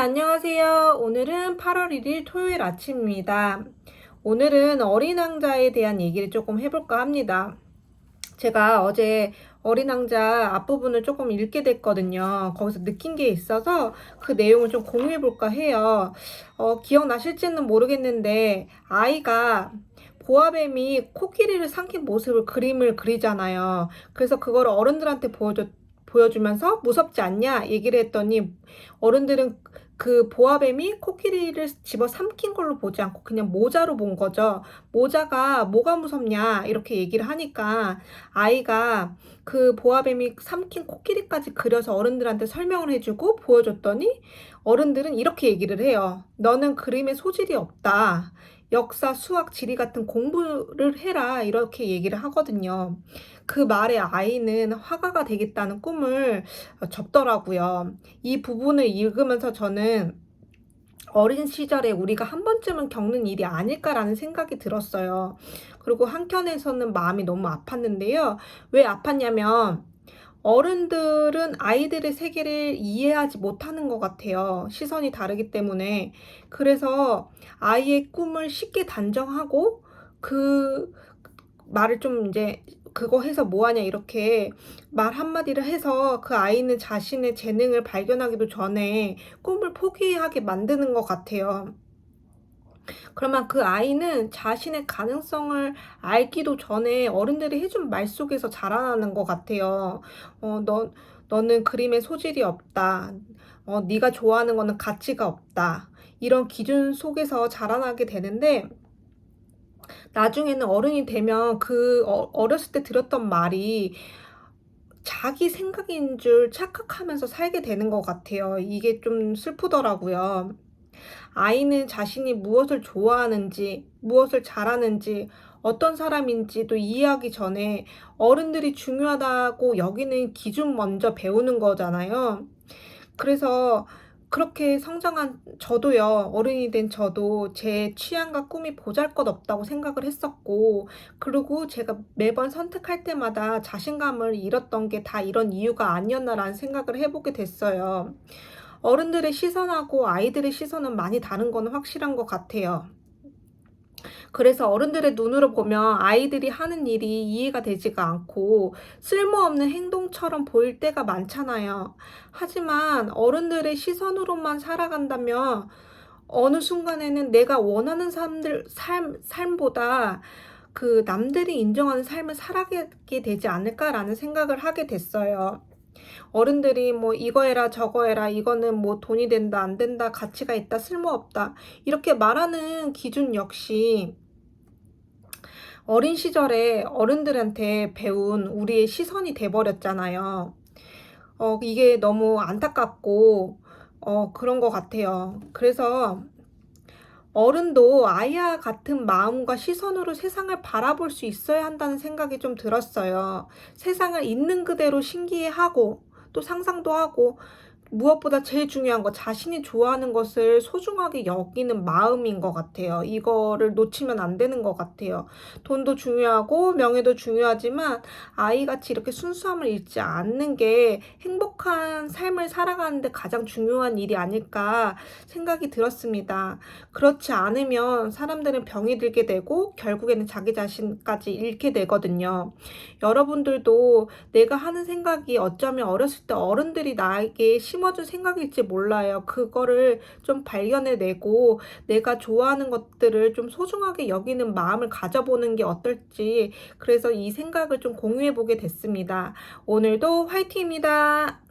안녕하세요. 오늘은 8월 1일 토요일 아침입니다. 오늘은 어린 왕자에 대한 얘기를 조금 해볼까 합니다. 제가 어제 어린 왕자 앞부분을 조금 읽게 됐거든요. 거기서 느낀 게 있어서 그 내용을 좀 공유해 볼까 해요. 기억나실지는 모르겠는데 아이가 보아뱀이 코끼리를 삼킨 모습을 그림을 그리잖아요. 그래서 그걸 어른들한테 보여주면서 무섭지 않냐 얘기를 했더니 어른들은 그 보아뱀이 코끼리를 집어 삼킨 걸로 보지 않고 그냥 모자로 본 거죠. 모자가 뭐가 무섭냐 이렇게 얘기를 하니까 아이가 그 보아뱀이 삼킨 코끼리까지 그려서 어른들한테 설명을 해주고 보여줬더니 어른들은 이렇게 얘기를 해요. 너는 그림에 소질이 없다. 역사, 수학, 지리 같은 공부를 해라. 이렇게 얘기를 하거든요. 그 말에 아이는 화가가 되겠다는 꿈을 접더라고요. 이 부분을 읽으면서 저는 어린 시절에 우리가 한 번쯤은 겪는 일이 아닐까라는 생각이 들었어요. 그리고 한켠에서는 마음이 너무 아팠는데요. 왜 아팠냐면 어른들은 아이들의 세계를 이해하지 못하는 것 같아요. 시선이 다르기 때문에. 그래서 아이의 꿈을 쉽게 단정하고 그 말을 좀 이제 그거 해서 뭐하냐 이렇게 말 한마디를 해서 그 아이는 자신의 재능을 발견하기도 전에 꿈을 포기하게 만드는 것 같아요. 그러면 그 아이는 자신의 가능성을 알기도 전에 어른들이 해준 말 속에서 자라나는 것 같아요. 너는 그림에 소질이 없다. 네가 좋아하는 거는 가치가 없다. 이런 기준 속에서 자라나게 되는데 나중에는 어른이 되면 그 어렸을 때 들었던 말이 자기 생각인 줄 착각하면서 살게 되는 것 같아요. 이게 좀 슬프더라고요. 아이는 자신이 무엇을 좋아하는지, 무엇을 잘하는지, 어떤 사람인지도 이해하기 전에 어른들이 중요하다고 여기는 기준 먼저 배우는 거잖아요. 그래서 그렇게 성장한 저도요, 어른이 된 저도 제 취향과 꿈이 보잘것없다고 생각을 했었고, 그리고 제가 매번 선택할 때마다 자신감을 잃었던 게 다 이런 이유가 아니었나라는 생각을 해보게 됐어요. 어른들의 시선하고 아이들의 시선은 많이 다른 건 확실한 것 같아요. 그래서 어른들의 눈으로 보면 아이들이 하는 일이 이해가 되지가 않고 쓸모없는 행동처럼 보일 때가 많잖아요. 하지만 어른들의 시선으로만 살아간다면 어느 순간에는 내가 원하는 삶보다 그 남들이 인정하는 삶을 살아가게 되지 않을까라는 생각을 하게 됐어요. 어른들이 뭐 이거 해라 저거 해라 이거는 뭐 돈이 된다 안 된다 가치가 있다 쓸모없다 이렇게 말하는 기준 역시 어린 시절에 어른들한테 배운 우리의 시선이 돼버렸잖아요. 이게 너무 안타깝고 그런 것 같아요. 그래서 어른도 아이와 같은 마음과 시선으로 세상을 바라볼 수 있어야 한다는 생각이 좀 들었어요. 세상을 있는 그대로 신기해하고 또 상상도 하고 무엇보다 제일 중요한 거 자신이 좋아하는 것을 소중하게 여기는 마음인 것 같아요. 이거를 놓치면 안 되는 것 같아요. 돈도 중요하고 명예도 중요하지만 아이같이 이렇게 순수함을 잃지 않는 게 행복한 삶을 살아가는데 가장 중요한 일이 아닐까 생각이 들었습니다. 그렇지 않으면 사람들은 병이 들게 되고 결국에는 자기 자신까지 잃게 되거든요. 여러분들도 내가 하는 생각이 어쩌면 어렸을 때 어른들이 나에게 심어준 생각일지 몰라요. 그거를 좀 발견해내고 내가 좋아하는 것들을 좀 소중하게 여기는 마음을 가져보는 게 어떨지 그래서 이 생각을 좀 공유해보게 됐습니다. 오늘도 화이팅입니다.